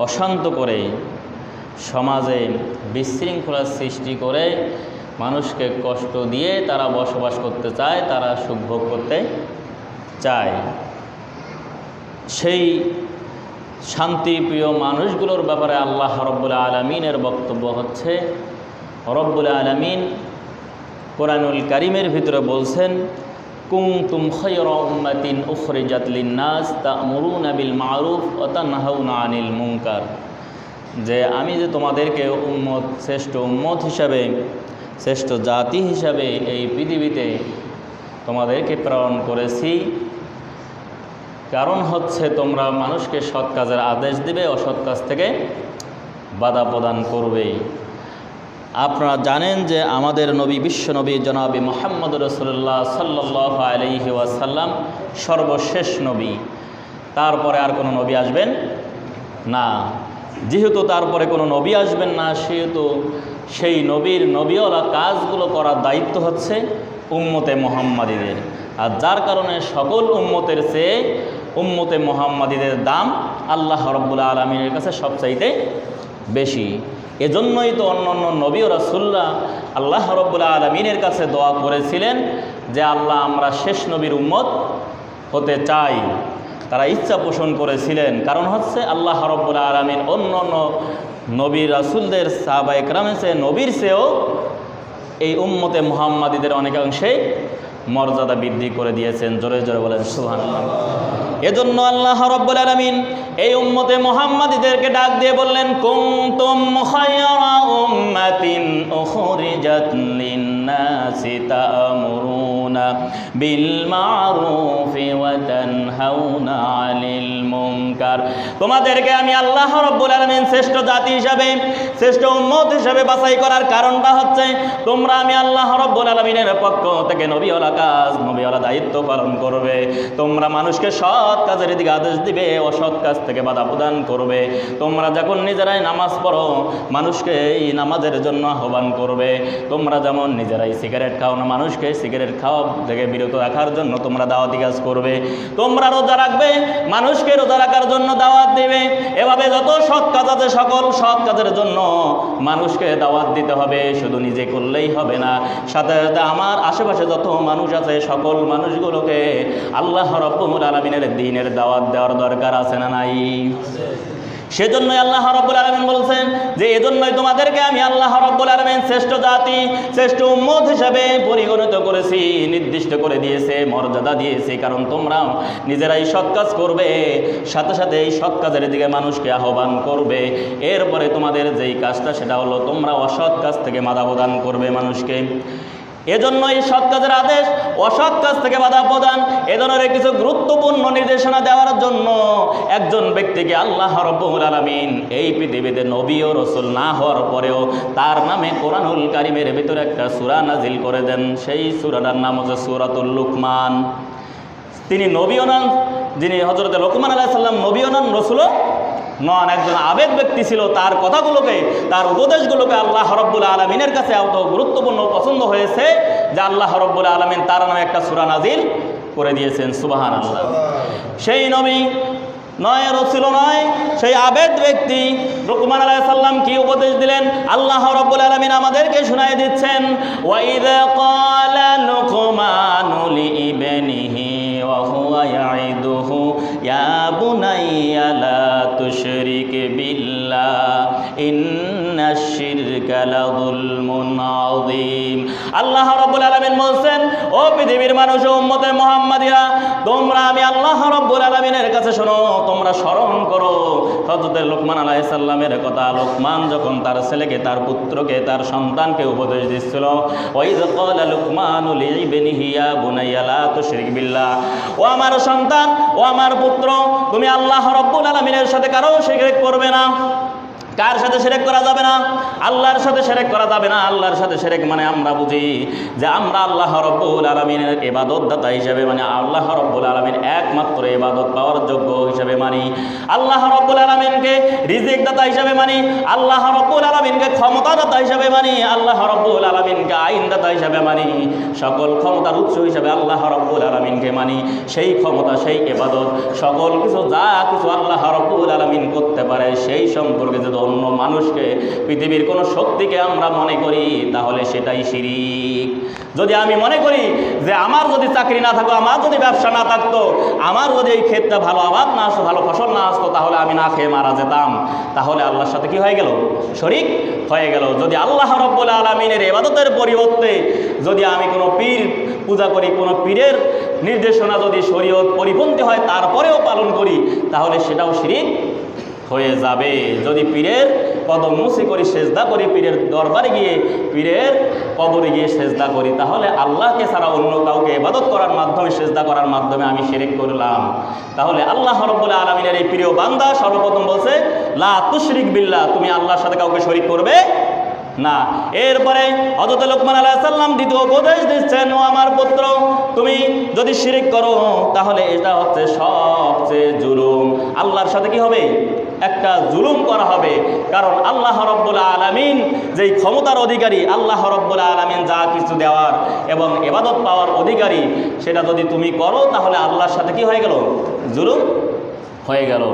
অশান্ত করে, সমাজে বিশৃঙ্খলার সৃষ্টি করে মানুষকে কষ্ট দিয়ে তারা বসবাস করতে চায়, তারা সুখভোগ করতে চায়। সেই শান্তিপ্রিয় মানুষগুলোর ব্যাপারে আল্লাহ রব্বুল আলামিনের বক্তব্য হচ্ছে, রব্বুল আলামিন কোরআনুল কারীমের ভিতরে বলছেন, কুনতুম খায়রা উম্মাতিন উখরিজাত লিন-নাস তা'মুরুনা বিল মা'রুফ ওয়া তানহাউনা আনিল মুনকার, যে আমি যে তোমাদেরকে শ্রেষ্ঠ উম্মত হিসাবে, শ্রেষ্ঠ জাতি হিসাবে এই পৃথিবীতে তোমাদেরকে প্রেরণ করেছি, কারণ হচ্ছে তোমরা মানুষকে সৎ কাজের আদেশ দিবে, অসৎ কাজ থেকে বাধা প্রদান করবে। আপনারা জানেন যে আমাদের নবী, বিশ্ব নবী জনাবে মুহাম্মদ রাসূলুল্লাহ সাল্লাল্লাহু আলাইহি ওয়াসাল্লাম সর্বশেষ নবী, তারপরে আর কোনো নবী আসবেন না। যেহেতু তারপরে কোনো নবী আসবেন না, সেহেতু সেই নবীর নবীওয়ালা কাজগুলো করার দায়িত্ব হচ্ছে উম্মতে মুহাম্মাদীদের। আর যার কারণে সকল উম্মতের চেয়ে উম্মতে মুহাম্মাদীদের দাম আল্লাহ রাব্বুল আলামিনের কাছে সবচাইতে বেশি। এজন্যই তো অন্যান্য নবী ও রাসূলরা আল্লাহ রাব্বুল আলামিনের কাছে দোয়া করেছিলেন যে আল্লাহ, আমরা শেষ নবীর উম্মত হতে চাই। তারা ইচ্ছা পোষণ করেছিলেন, কারণ হচ্ছে আল্লাহ রাব্বুল আলামিন অন্যান্য নবী রাসূলদের সাহাবায়ে কেরামের চেয়ে, নবীর চেয়েও এই উম্মতে মুহাম্মাদীদের অনেকাংশেই মর্যাদা বৃদ্ধি করে দিয়েছেন। জোরে জোরে বলেন সুবহানাল্লাহ। এজন্য আল্লাহ রাব্বুল আলামিন এই উম্মতে মুহাম্মাদীদেরকে ডাক দিয়ে বললেন, কুনতুম খায়রা উম্মাতিন উখরিজাত লিন-নাসি তা'মুরুনা বিল মা'রুফি ওয়া তানহাউনা আনিল মুনকার। তোমাদেরকে আমি আল্লাহ রাব্বুল আলামিন শ্রেষ্ঠ জাতি হিসাবে, শ্রেষ্ঠ উম্মত হিসাবে বাছাই করার কারণটা হচ্ছে, তোমরা আমি আল্লাহ রাব্বুল আলামিনের পক্ষ থেকে নবীওয়ালা কাজ, নবীওয়ালা দায়িত্ব পালন করবে। তোমরা মানুষকে সৎ কাজের দিকে আদেশ দিবে, অসৎ কাজ থেকে বাধা প্রদান করবে। তোমরা যখন নিজেরাই নামাজ পড়ো, মানুষকে এই নামাজের জন্য আহ্বান করবে। তোমরা যেমন নিজেরাই সিগারেট খাও না, মানুষকে সিগারেট খাওয়া থেকে বিরত রাখার জন্য তোমরা দাওয়াতি কাজ করবে। তোমরা রোজা রাখবে, মানুষকে রোজা রাখার জন্য দাওয়াত দিবে। এভাবে যত সৎ কাজ আছে, সকল সৎ কাজের জন্য মানুষকে দাওয়াত দিতে হবে। শুধু নিজে করলেই হবে না, সাথে সাথে আমার আশেপাশে যত মানুষ আছে, সকল মানুষগুলোকে আল্লাহ রাব্বুল আলামিনের দ্বীনের দাওয়াত দেওয়ার দরকার আছে না নাই? সেজন্যই আল্লাহ রাব্বুল আলামিন বলছেন যে এজন্যই তোমাদেরকে আমি আল্লাহ রাব্বুল আলামিন শ্রেষ্ঠ জাতি, শ্রেষ্ঠ উম্মত হিসাবে পরিগণিত করেছি, নির্দিষ্ট করে দিয়েছে, মর্যাদা দিয়েছে। কারণ তোমরা নিজেরাই সৎ কাজ করবে, সাথে সাথে এই সৎ কাজের দিকে মানুষকে আহ্বান করবে। এরপরে তোমাদের যেই কাজটা, সেটা হলো তোমরা অসৎ কাজ থেকে বাধা প্রদান করবে মানুষকে। এজন্য এই সৎ কাজের আদেশ, অসৎ কাজ থেকে বাধা প্রদান, এ ধরনের কিছু গুরুত্বপূর্ণ নির্দেশনা দেওয়ার জন্য একজন ব্যক্তিকে আল্লাহ রাব্বুল আলামিন এই পৃথিবীতে নবী ও রাসূল না হওয়ার পরেও তার নামে কোরআনুল কারীমের ভিতরে একটা সূরা নাজিল করে দেন। সেই সূরাটার নাম হচ্ছে সূরাতুল লুকমান। তিনি নবীও নন, যিনি হযরত লোকমান আলাইহিস সালাম নবীও নন, রাসূলও নন, একজন আবেদ ব্যক্তি ছিল। তার কথাগুলোকে, তার উপদেশগুলোকে আল্লাহ রাব্বুল আলামিনের কাছে এত গুরুত্বপূর্ণ পছন্দ হয়েছে যে আল্লাহ রাব্বুল আলামিন তার নামে একটা সূরা নাজিল করে দিয়েছেন। সুবহানাল্লাহ। সেই নবী নয়, রাসূল নয়, সেই আবেদ ব্যক্তি লোকমান আলাইহিস সালাম কি উপদেশ দিলেন আল্লাহ রাব্বুল আলামিন আমাদেরকে শোনায় দিচ্ছেন। ওয়া ইযা ক্বালা লুকমানু লিইবনিহি ওয়া হুয়া ইয়াইদুহু ইয়া বুনাইয়া লা তুশরিক বিল্লাহ ইন্নাশ শিরকা লাযুলমুন আযীম। আল্লাহ রাব্বুল আলামিন বলেন, ও পৃথিবীর মানুষ, ও উম্মতে মুহাম্মাদিয়া, তোমরা আমি আল্লাহ রাব্বুল আলামিনের কাছে শোনো, তোমরা স্মরণ করো হযরত লোকমান আলাইহিস সালামের কথা। লোকমান যখন তার ছেলেকে, তার পুত্রকে, তার সন্তানকে উপদেশ দিচ্ছিল, ওয়াইয ক্বালা লুকমানু লিইবনিহি ইয়া বুনাইয়া লা তুশরিক বিল্লাহ, ও আমার সন্তান, ও আমার পুত্র, তুমি আল্লাহ রাব্বুল আলামিনের সাথে কারো শিরক করবে না। কার সাথে শিরক করা যাবে না? আল্লাহর সাথে শিরক করা যাবে না। আল্লাহর সাথে শিরক মানে আমরা বুঝি যে আমরা আল্লাহ রাব্বুল আলামিনের ইবাদত দাতা হিসেবে, মানে আল্লাহ রাব্বুল আলামিন একমাত্র ইবাদত পাওয়ার যোগ্য হিসেবে মানি। আল্লাহ রাব্বুল আলামিনকে রিজিক দাতা হিসাবে মানি, আল্লাহ রাব্বুল আলামিনকে ক্ষমতা দাতা হিসাবে মানি, আল্লাহ রাব্বুল আলামিনকে আইন দাতা হিসাবে মানি, সকল ক্ষমতার উৎস হিসাবে আল্লাহ রাব্বুল আলামিনকে মানি, সেই ক্ষমতা সেই ইবাদত সকল কিছু যা কিছু আল্লাহ রাব্বুল আলামিন করতে পারে সেই সম্পর্কে যদি অন্য মানুষকে পৃথিবীর কোনো শক্তিকে আমরা মনে করি তাহলে সেটাই শিরিক। যদি আমি মনে করি যে আমার যদি চাকরি না থাকতো, আমার যদি ব্যবসা না থাকতো, আমার যদি এই ক্ষেতটা ভালো আবাদ না আসতো, ভালো ফসল না আসতো, তাহলে আমি না খেয়ে মারা যেতাম, তাহলে আল্লাহর সাথে কি হয়ে গেল? শরিক হয়ে গেল। যদি আল্লাহ রাব্বুল আলামিনের ইবাদতের পরিবর্তে যদি আমি কোনো পীর পূজা করি, কোনো পীরের নির্দেশনা যদি শরীয়ত পরিপন্থী হয় তারপরেও পালন করি, তাহলে সেটাও শিরিক হয়ে যাবে। যদি পীরের কদম মুছে করি, সেজদা করি, পীরের দরবারে গিয়ে পীরের কবরে গিয়ে সেজদা করি, তাহলে আল্লাহকে ছাড়া অন্য কাউকে ইবাদত করার মাধ্যমে, সেজদা করার মাধ্যমে আমি শিরিক করলাম। তাহলে আল্লাহ রাব্বুল আলামিনের এই প্রিয় বান্দা সর্বপ্রথম বলছে লা তুশরিক বিল্লাহ, তুমি আল্লাহর সাথে কাউকে শরীক করবে না। এরপরে হযরত লোকমান আলাইহিস সালাম দ্বিতীয় উপদেশ দিচ্ছেন, ও আমার পুত্র, তুমি যদি শিরিক করো তাহলে এটা হচ্ছে সবচেয়ে জুলুম। আল্লাহর সাথে কি হবে? একটা জুলুম করা হবে। কারণ আল্লাহ রাব্বুল আলামিন যেই ক্ষমতার অধিকারী, আল্লাহ রাব্বুল আলামিন যা কিছু দেওয়ার এবং ইবাদত পাওয়ার অধিকারী, সেটা যদি তুমি করো তাহলে আল্লাহর সাথে কি হয়ে গেল? জুলুম হয়ে গেল।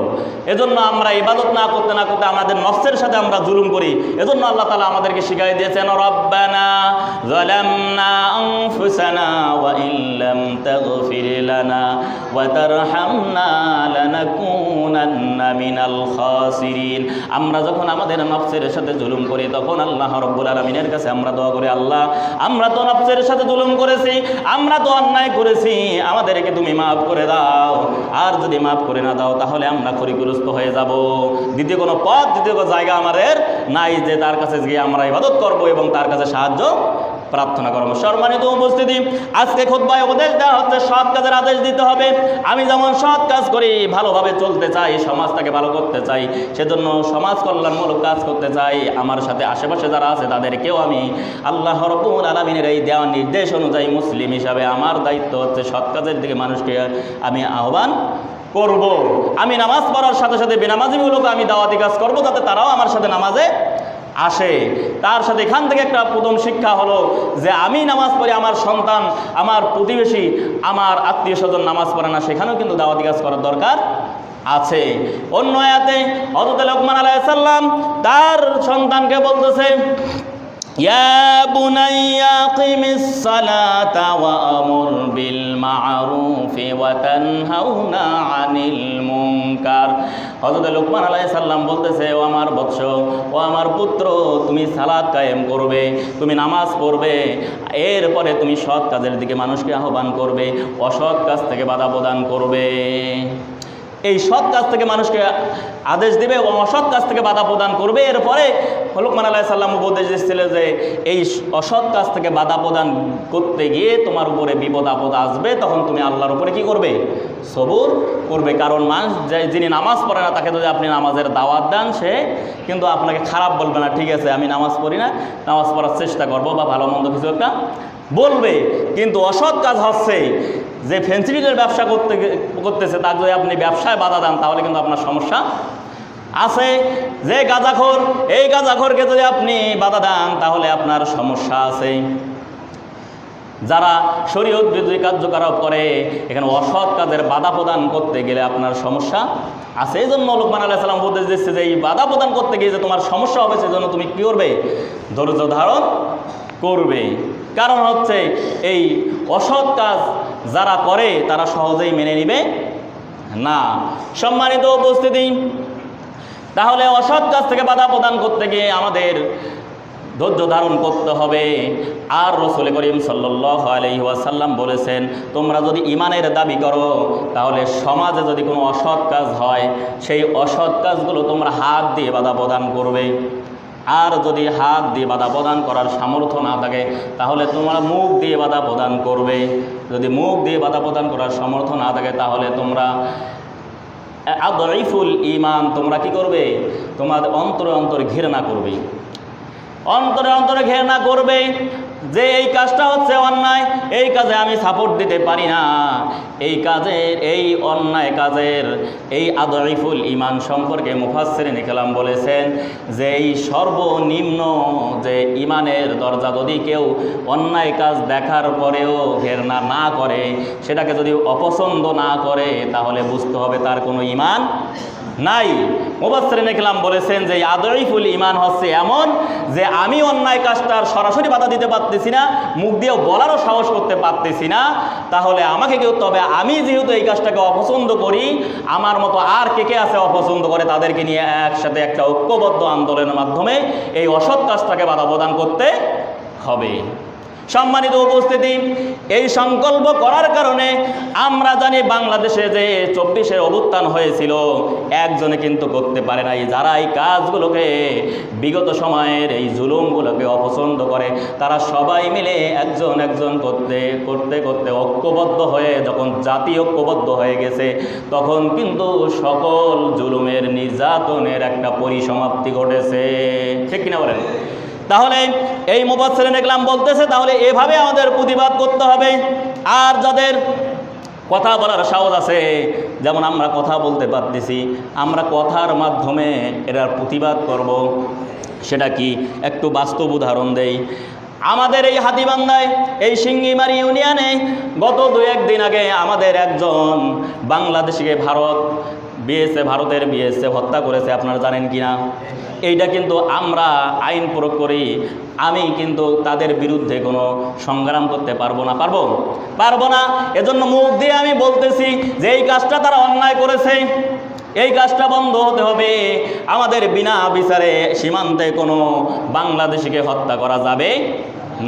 এজন্য আমরা ইবাদত না করতে না করতে আমাদের নফসের সাথে আমরা জুলুম করি। এজন্য আল্লাহ তাআলা আমাদেরকে শিখাই দিয়েছেন, রব্বানা যালামনা আনফুসানা ওয়া ইল্লাম তাগফির লানা ওয়া তারহামনা লানাকুনান্না মিনাল খাসিরিন। আমরা যখন আমাদের নফসের সাথে জুলুম করি তখন আল্লাহ রাব্বুল আলামিনের কাছে আমরা দোয়া করি, আল্লাহ আমরা তো নফসের সাথে জুলুম করেছি, আমরা তো অন্যায় করেছি, আমাদেরকে তুমি মাফ করে দাও। আর যদি মাফ করে না দাও তাহলে আমরা ক্ষতিগ্রস্ত হয়ে যাব। দ্বিতীয় কোনো পথ, দ্বিতীয় কোনো জায়গা আমাদের নাই যে তার কাছে গিয়ে আমরা ইবাদত করব এবং তার কাছে সাহায্য প্রার্থনা করব। সম্মানিত উপস্থিতি, আজকে খুতবায় উপদেশ দেওয়া হচ্ছে সৎ কাজের আদেশ দিতে হবে। আমি যেমন সৎ কাজ করি, ভালোভাবে চলতে চাই, সমাজটাকে ভালো করতে চাই, সেজন্য সমাজ কল্যাণমূলক কাজ করতে চাই। আমার সাথে আশেপাশে যারা আছে তাদেরকেও আমি আল্লাহ রাব্বুল আলামিনের এই দেওয়া নির্দেশ অনুযায়ী মুসলিম হিসাবে আমার দায়িত্ব হচ্ছে সৎ কাজের দিকে মানুষকে আমি আহ্বান করব। আমি নামাজ পড়ার সাথে সাথে বেনামাজিগুলোকে আমি দাওয়াতি কাজ করব, যাতে তারাও আমার সাথে নামাজে আসে। তার সাথে এখান থেকে একটা প্রথম শিক্ষা হলো যে আমি নামাজ পড়ি, আমার সন্তান, আমার প্রতিবেশী, আমার আত্মীয় স্বজন নামাজ পড়ে না, সেখানেও কিন্তু দাওয়াতি কাজ করার দরকার আছে। অন্য আয়াতে হযরত লোকমান আলাইহিস সালাম তার সন্তানকে বলতেছে, ইয়া বুনাইয়া আকিমিস সালাতা ওয়া আমুর বিল মা'রুফি ওয়া তানহাউনা আনিল মুনকার। হযরত লোকমান আলাইহিস সালাম বলতেছে, ও আমার বৎস, ও আমার পুত্র, তুমি সালাত কায়েম করবে, তুমি নামাজ পড়বে, এরপরে তুমি সৎ কাজের দিকে মানুষকে আহ্বান করবে, অসৎ কাজ থেকে বাধা প্রদান করবে। এই সৎ কাজ থেকে মানুষকে আদেশ দিবে এবং অসৎ কাজ থেকে বাধা প্রদান করবে। এরপরে লোকমান আলাইহিস সালাম উপদেশ দিচ্ছিল যে এই অসৎ কাজ থেকে বাধা প্রদান করতে গিয়ে তোমার উপরে বিপদ আপদ আসবে, তখন তুমি আল্লাহর উপরে কি করবে? সবুর করবে। কারণ মানুষ যিনি নামাজ পড়ে না তাকে যদি আপনি নামাজের দাওয়াত দেন, সে কিন্তু আপনাকে খারাপ বলবে না, ঠিক আছে আমি নামাজ পড়ি না, নামাজ পড়ার চেষ্টা করবো বা ভালো মন্দ কিছু একটা বলবে। কিন্তু অসৎ কাজ হচ্ছে যে ফেন্সিডিলের ব্যবসা করতেছে, তাকে যদি আপনি ব্যবসায় বাধা দেন তাহলে কিন্তু আপনার সমস্যা আছে। যে গাঁজাখোর, এই গাঁজাখোরকে যদি আপনি বাধা দেন তাহলে আপনার সমস্যা আছে। যারা শরীয়ত বিরোধী কার্যকলাপ করে, এখানে অসৎ কাজের বাধা প্রদান করতে গেলে আপনার সমস্যা আছে। এই জন্য লোকমান আলাইহিস সালাম উপদেশ দিচ্ছে যে এই বাধা প্রদান করতে গিয়ে যে তোমার সমস্যা হবে, সেজন্য তুমি কী করবে? ধৈর্য ধারণ করবে। কারণ হচ্ছে এই অসৎ কাজ যারা করে তারা সহজেই মেনে নিবে না। সম্মানিত উপস্থিতি, তাহলে অসৎ কাজ থেকে বাধা প্রদান করতে গিয়ে আমাদের ধৈর্য ধারণ করতে হবে। আর রাসূল করিম সাল্লাল্লাহু আলাইহি ওয়াসাল্লাম বলেছেন, তোমরা যদি ঈমানের দাবি করো তাহলে সমাজে যদি কোনো অসৎ কাজ হয়, সেই অসৎ কাজগুলো তোমরা হাত দিয়ে বাধা প্রদান করবে। আর যদি হাত দিয়ে বাধা প্রদান করার সামর্থ্য না থাকে তাহলে তোমরা মুখ দিয়ে বাধা প্রদান করবে। যদি মুখ দিয়ে বাধা প্রদান করার সামর্থ্য না থাকে তাহলে তোমরা আদঈফুল ঈমান, তোমরা কি করবে? তোমাদের অন্তরে অন্তরে ঘৃণা করবে, অন্তরে অন্তরে ঘৃণা করবে। যে এই কাজটা হচ্ছে অন্যায়, এই কাজে আমি সাপোর্ট দিতে পারি না, এই কাজের, এই অন্যায় কাজের এই আদঈফুল ঈমান সম্পর্কে মুফাসসিরিনে কেরাম বলেছেন যে এই সর্বনিম্ন যে ঈমানের দরজা, যদি কেউ অন্যায় কাজ দেখার পরেও ঘেন্না না করে, সেটাকে যদি অপছন্দ না করে, তাহলে বুঝতে হবে তার কোনো ঈমান নাই। মুফাসসিরিনে কেরাম বলেছেন যে আদঈফুল ঈমান হচ্ছে এমন যে আমি অন্যায় কাজটার সরাসরি বাধা দিতে পারতেছি না, মুখ দিয়েও বলারও সাহস করতে পারতেছি না, তাহলে আমাকে কেউ, তবে আমি যেহেতু এই কাজটাকে অপছন্দ করি, আমার মতো আর কে কে আছে অপছন্দ করে, তাদেরকে নিয়ে একসাথে একটা ঐক্যবদ্ধ আন্দোলনের মাধ্যমে এই অসৎ কাজটাকে বাধা প্রদান করতে হবে। সম্মানিত উপস্থিতি, এই সংকল্প করার কারণে আমরা জানি বাংলাদেশে যে 24-এর অভ্যুত্থান হয়েছিল, একজনে কিন্তু করতে পারে নাই। যারা এই কাজগুলোকে, বিগত সময়ের এই জুলুমগুলোকে অপছন্দ করে, তারা সবাই মিলে একজন একজন করতে করতে করতে ঐক্যবদ্ধ হয়ে, যখন জাতি ঐক্যবদ্ধ হয়ে গেছে, তখন কিন্তু সকল জুলুমের, নির্যাতনের একটা পরিসমাপ্তি ঘটেছে। ঠিক কিনা বলেন? তাহলে এই মুফাসসিরিনে কেরাম বলতেছে, তাহলে এভাবে আমাদের প্রতিবাদ করতে হবে। আর যাদের কথা বলার সাহস আছে, যেমন আমরা কথা বলতে পারতেছি, আমরা কথার মাধ্যমে এটার প্রতিবাদ করব। সেটা কি? একটু বাস্তব উদাহরণ দেই। আমাদের এই হাতীবান্ধায়, এই সিঙ্গিমারি ইউনিয়নে গত 2-1 দিন আগে আমাদের একজন বাংলাদেশিকে ভারতের বিএসএফ হত্যা করেছে। আপনারা জানেন কি না? এইটা কিন্তু আমরা আইন প্রয়োগ করি, আমি কিন্তু তাদের বিরুদ্ধে কোনো সংগ্রাম করতে পারবো না। এজন্য মুখ দিয়ে আমি বলতেছি যে এই কাজটা তারা অন্যায় করেছে, এই কাজটা বন্ধ হতে হবে। আমাদের বিনা বিচারে সীমান্তে কোনো বাংলাদেশিকে হত্যা করা যাবে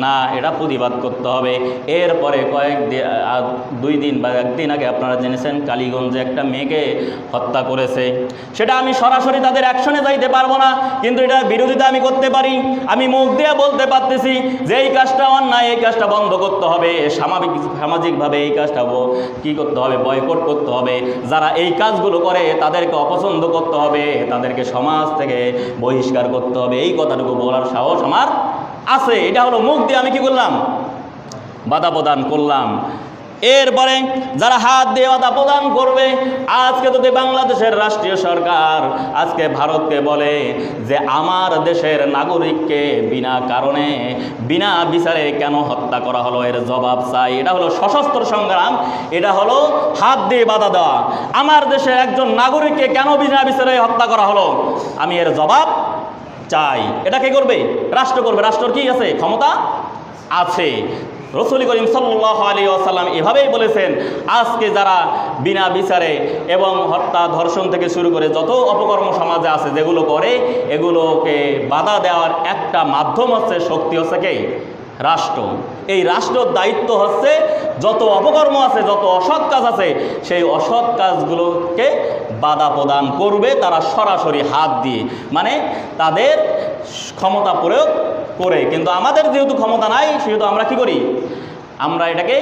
না, এটা প্রতিবাদ করতে হবে। এরপরে 2 দিন বা 1 দিন আগে আপনারা জেনেছেন কালীগঞ্জে একটা মেয়েকে হত্যা করেছে। সেটা আমি সরাসরি তাদের অ্যাকশনে যাইতে পারবো না, কিন্তু এটার বিরোধিতা আমি করতে পারি। আমি মুখ দিয়ে বলতে পারতেছি যে এই কাজটা অন্যায়, এই কাজটা বন্ধ করতে হবে, সামাজিকভাবে এই কাজটা কি করতে হবে? বয়কট করতে হবে। যারা এই কাজগুলো করে তাদেরকে অপছন্দ করতে হবে, তাদেরকে সমাজ থেকে বহিষ্কার করতে হবে। এই কথাটুকু বলার সাহস আমার আছে। এটা হলো মুখ দিয়ে আমি কি করলাম? বাধা প্রদান করলাম। এরপরে যারা হাত দিয়ে বাধা প্রদান করবে, আজকে যদি বাংলাদেশের রাষ্ট্রীয় সরকার আজকে ভারতকে বলে যে আমার দেশের নাগরিককে বিনা কারণে, বিনা বিচারে কেন হত্যা করা হলো, এর জবাব চাই। এটা হলো সশস্ত্র সংগ্রাম, এটা হলো হাত দিয়ে বাধা দেওয়া। আমার দেশের একজন নাগরিককে কেন বিনা বিচারে হত্যা করা হলো, আমি এর জবাব চাই। এটা কে করবে? রাষ্ট্র করবে। রাষ্ট্রের কি আছে? ক্ষমতা আছে। রাসূল করিম সাল্লাল্লাহু আলাইহি ওয়াসাল্লাম এভাবেই বলেছেন, আজকে যারা বিনা বিচারে এবং হত্যা, ধর্ষণ থেকে শুরু করে যত অপকর্ম সমাজে আছে যেগুলো করে, এগুলোকে বাধা দেওয়ার একটা মাধ্যম হচ্ছে, শক্তি হচ্ছে কে? রাষ্ট্র। এই রাষ্ট্রের দায়িত্ব হচ্ছে যত অপকর্ম আছে, যত অসৎ কাজ আছে, সেই অসৎ কাজগুলোকে বাধা প্রদান করবে তারা সরাসরি হাত দিয়ে, মানে তাদের ক্ষমতা প্রয়োগ করে। কিন্তু আমাদের যেহেতু ক্ষমতা নাই, সেহেতু আমরা কি করি? আমরা এটাকে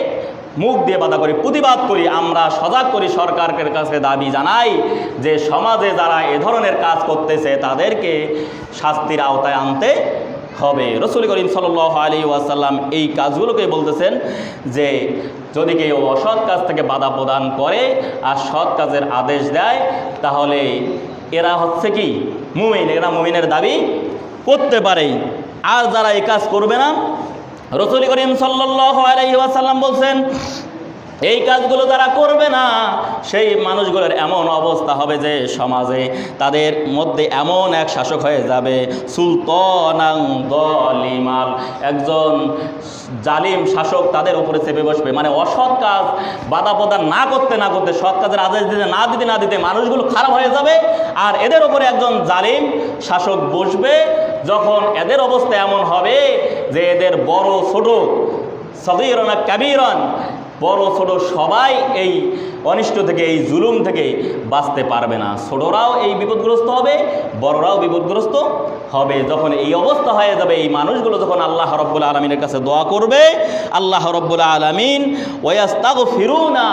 মুখ দিয়ে বাধা করি, প্রতিবাদ করি, আমরা সজাগ করি, সরকারের কাছে দাবি জানাই যে সমাজে যারা এ ধরনের কাজ করতেছে তাদেরকে শাস্তির আওতায় আনতে হবে। রাসূল করিম সাল্লাল্লাহু আলাইহি ওয়াসাল্লাম এই কাজগুলোকে বলতেছেন যে যদি কেউ অসৎ কাজ থেকে বাধা প্রদান করে আর সৎ কাজের আদেশ দেয়, তাহলে এরা হচ্ছে কি? মুমিন। এরা মুমিনের দাবি করতে পারে। আর যারা এই কাজ করবে না, রাসূল করিম সাল্লাল্লাহু আলাইহি ওয়াসাল্লাম বলছেন এই কাজগুলো যারা করবে না, সেই মানুষগুলোর এমন অবস্থা হবে যে সমাজে তাদের মধ্যে এমন এক শাসক হয়ে যাবে, সুলতানান যালিমাল, একজন জালিম শাসক তাদের উপরে চেপে বসবে। মানে অসৎ কাজ বাধা প্রদান না করতে সৎ কাজের আদেশ দিতে না দিতে মানুষগুলো খারাপ হয়ে যাবে, আর এদের উপরে একজন জালিম শাসক বসবে। যখন এদের অবস্থা এমন হবে যে এদের বড় ছোট, সগীরান কাবীরান, বড় ছোট সবাই এই অনিষ্ট থেকে, এই জুলুম থেকে বাঁচতে পারবে না। ছোটরাও এই বিপদগ্রস্ত হবে, বড়রাও বিপদগ্রস্ত হবে। যখন এই অবস্থা হয়ে যাবে, এই মানুষগুলো যখন আল্লাহ রাব্বুল আলামিনের কাছে দোয়া করবে, আল্লাহ রাব্বুল আলামিন ওয়াস্তাগফিরুনা,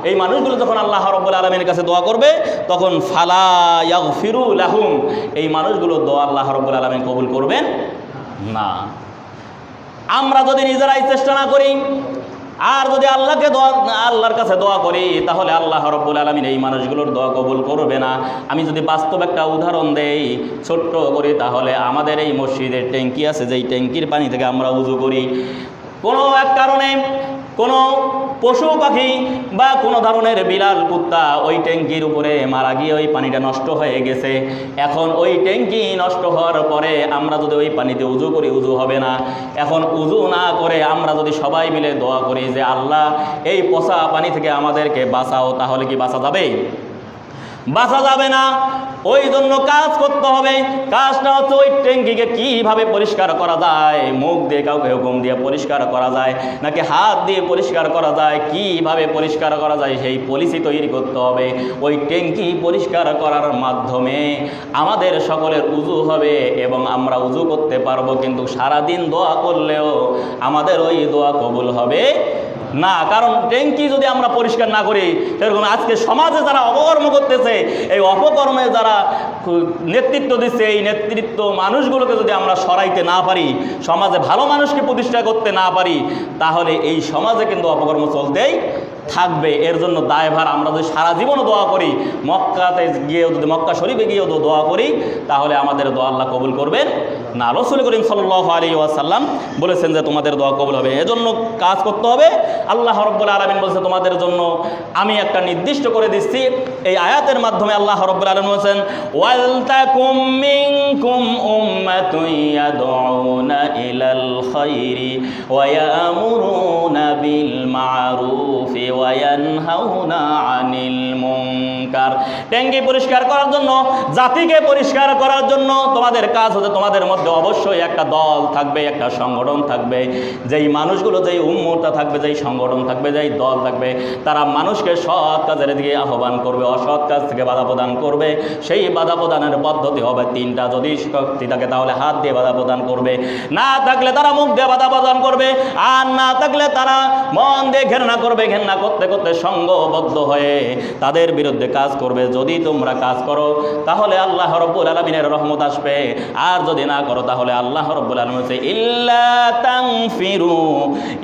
এই মানুষগুলো যখন আল্লাহ রাব্বুল আলামিনের কাছে দোয়া করবে, তখন ফালা ইয়াগফিরু লাহুম, এই মানুষগুলো দোয়া আল্লাহ রাব্বুল আলামিন কবুল করবেন না। আমরা যদি নিজেরাই চেষ্টা না করি আর যদি আল্লাহর কাছে দোয়া করি, তাহলে আল্লাহ রাব্বুল আলামিন এই মানুষগুলোর দোয়া কবুল করবে না। আমি যদি বাস্তব একটা উদাহরণ দেই, ছোট্ট করি, তাহলে আমাদের এই মসজিদের ট্যাঙ্কি আছে, যেই ট্যাঙ্কির পানি থেকে আমরা উযু করি, কোনো এক কারণে কোনো পশু পাখি বা কোনো ধরনের বিড়াল কুত্তা ওই ট্যাঙ্কির উপরে মারা গিয়ে ওই পানিটা নষ্ট হয়ে গেছে। এখন ওই ট্যাঙ্কি নষ্ট হওয়ার পরে আমরা যদি ওই পানিতে উযু করি, উযু হবে না। এখন উযু না করে আমরা যদি সবাই মিলে দোয়া করি যে আল্লাহ এই পচা পানি থেকে আমাদেরকে বাঁচাও, তাহলে কি বাঁচা যাবে? বাঁচা যাবে না। ওই জন্য কাজ করতে হবে। কাজটা হচ্ছে ওই ট্যাঙ্কিকে কীভাবে পরিষ্কার করা যায়, মুখ দিয়ে কাউকে হুকুম দিয়ে পরিষ্কার করা যায় নাকি হাত দিয়ে পরিষ্কার করা যায়, কীভাবে পরিষ্কার করা যায় সেই পলিসি তৈরি করতে হবে। ওই ট্যাঙ্কি পরিষ্কার করার মাধ্যমে আমাদের সকলের উযু হবে এবং আমরা উযু করতে পারবো, কিন্তু সারাদিন দোয়া করলেও আমাদের ওই দোয়া কবুল হবে না। কারণ ট্যাঙ্কি যদি আমরা পরিষ্কার না করি, সেরকম আজকে সমাজে যারা অপকর্ম করতেছে, এই অপকর্মে যারা নেতৃত্ব দিচ্ছে, এই নেতৃত্ব মানুষগুলোকে যদি আমরা সরাইতে না পারি, সমাজে ভালো মানুষকে প্রতিষ্ঠা করতে না পারি, তাহলে এই সমাজে কিন্তু অপকর্ম চলতেই থাকবে। এর জন্য দায়ভার আমরা যদি সারা জীবনও দোয়া করি, মক্কাতে গিয়েও যদি মক্কা শরীফে গিয়েও দোয়া করি, তাহলে আমাদের দোয়া আল্লাহ কবুল করবেন না। রাসূল করিম সাল্লাল্লাহু আলাইহি ওয়াসাল্লাম বলেছেন যে তোমাদের দোয়া কবুল হবে। এজন্য কাজ করতে হবে। আল্লাহ রাব্বুল আলামিন বলেছে তোমাদের জন্য আমি একটা নির্দিষ্ট করে দিচ্ছি। এই আয়াতের মাধ্যমে আল্লাহ রাব্বুল আলামিন বলেছেন ওয়াল তাকুম মিনকুম উম্মাতুন ইয়াদউনা ইলাল খায়রি ওয়া ইয়ামুরুনা বিল মা'রুফি ওয়া ইয়ানহাউনা আনিল মুনকার। ট্যাঙ্কি পরিষ্কার করার জন্য, জাতিকে পরিষ্কার করার জন্য তোমাদের কাজ হচ্ছে তোমাদের মধ্যে অবশ্যই একটা দল থাকবে, একটা সংগঠন থাকবে। যেই মানুষগুলো, যেই উম্মতটা থাকবে, যেই সংগঠন থাকবে, যেই দল থাকবে, তারা মানুষকে সৎ কাজের দিকে আহ্বান করবে, অসৎ কাজ থেকে বাধা প্রদান করবে। সেই বাধা প্রদানের পদ্ধতি হবে তিনটা। যদি শক্তি থাকে তাহলে হাত দিয়ে বাধা প্রদান করবে, না থাকলে তারা মুখ দিয়ে বাধা প্রদান করবে, আর না থাকলে তারা মন দিয়ে ঘৃণা করবে। ঘৃণা করতে করতে সংঘবদ্ধ হয়ে তাদের বিরুদ্ধে কাজ করবে। যদি তোমরা কাজ করো তাহলে আল্লাহ রাব্বুল আলামিনের রহমত আসবে, আর যদি না করো তাহলে আল্লাহ রাব্বুল আলামিন বলেছে ইল্লা তানফিরু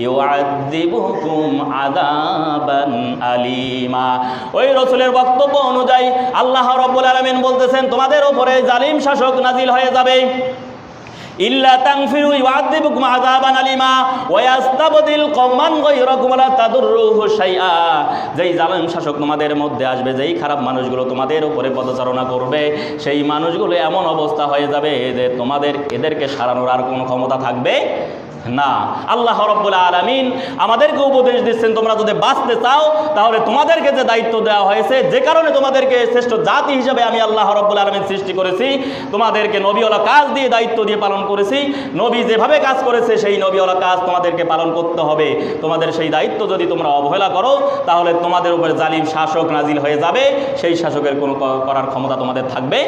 ইউআযিবুকুম আযাবান আলীমা। ওই রাসূলের বক্তব্য অনুযায়ী আল্লাহ রাব্বুল আলামিন বলতেছেন তোমাদের উপরে জালিম শাসক নাজিল হয়ে যাবে। ইল্লা তানফিরু ইউআযিবুকুম আযাবান আলীমা ওয়া ইয়াস্তাবদিল কওমান গায়রাকুম লা তাদুররুহু শাইআ। যেই জালিম শাসক তোমাদের মধ্যে আসবে, যেই খারাপ মানুষগুলো তোমাদের উপরে পদচারণা করবে, সেই মানুষগুলো এমন অবস্থা হয়ে যাবে যে এদেরকে সারানোর আর কোনো ক্ষমতা থাকবে না। আল্লাহ রাব্বুল আলামিন আমাদেরকে উপদেশ দিচ্ছেন তোমরা যদি বাঁচতে চাও তাহলে তোমাদেরকে যে দায়িত্ব দেওয়া হয়েছে, যে কারণে তোমাদেরকে শ্রেষ্ঠ জাতি হিসেবে আমি আল্লাহ রাব্বুল আলামিন সৃষ্টি করেছি, তোমাদেরকে নবীওয়ালা কাজ দিয়ে দায়িত্ব দিয়ে পালন করেছি। নবী যেভাবে কাজ করেছে সেই নবীওয়ালা কাজ তোমাদেরকে পালন করতে হবে। তোমাদের সেই দায়িত্ব যদি তোমরা অবহেলা করো তাহলে তোমাদের উপরে জালিম শাসক নাজিল হয়ে যাবে, সেই শাসকের কোনো করার ক্ষমতা তোমাদের থাকবে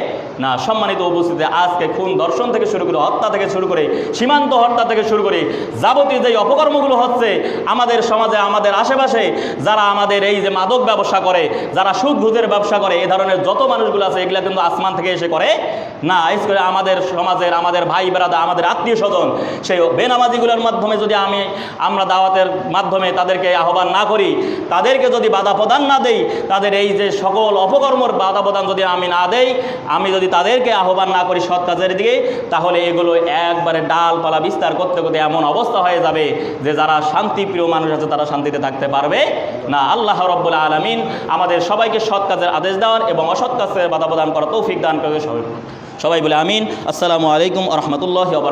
না। সম্মানিত উপস্থিতি, আজকে খুন দর্শন থেকে শুরু করে, হত্যা থেকে শুরু করে, সীমান্ত হত্যা থেকে শুরু করে যাবতীয় যে অপকর্মগুলো হচ্ছে আমাদের সমাজে, আমাদের আশেপাশে, যারা আমাদের এই যে মাদক ব্যবসা করে, যারা সুদ ঘুষের ব্যবসা করে, এই ধরনের যত মানুষগুলো আছে এগুলা কিন্তু আসমান থেকে এসে করে না। বিশেষ করে আমাদের সমাজের, আমাদের ভাই বেরাদা, আমাদের আত্মীয় স্বজন, সেই বেনামাজিগুলোর মাধ্যমে যদি আমরা দাওয়াতের মাধ্যমে তাদেরকে আহ্বান না করি, তাদেরকে যদি বাধা প্রদান না দেই, তাদের এই যে সকল অপকর্মর বাধা প্রদান যদি আমি না দেই, আমি যদি তাদেরকে আহ্বান না করি সৎ কাজের দিকে, তাহলে এগুলো একবারে ডালপালা বিস্তার করতে করতে এমন অবস্থা হয়ে যাবে যে যারা শান্তিপ্রিয় মানুষ আছে তারা শান্তিতে থাকতে পারবে না। আল্লাহ রাব্বুল আলামিন আমাদের সবাইকে সৎ কাজের আদেশ দেওয়ার এবং অসৎ কাজের বাধা প্রদান করার তৌফিক দান করে। সবাই বলে আমিন। আসসালামু আলাইকুম ওয়া রাহমাতুল্লাহি ওয়া বারাকাতুহু।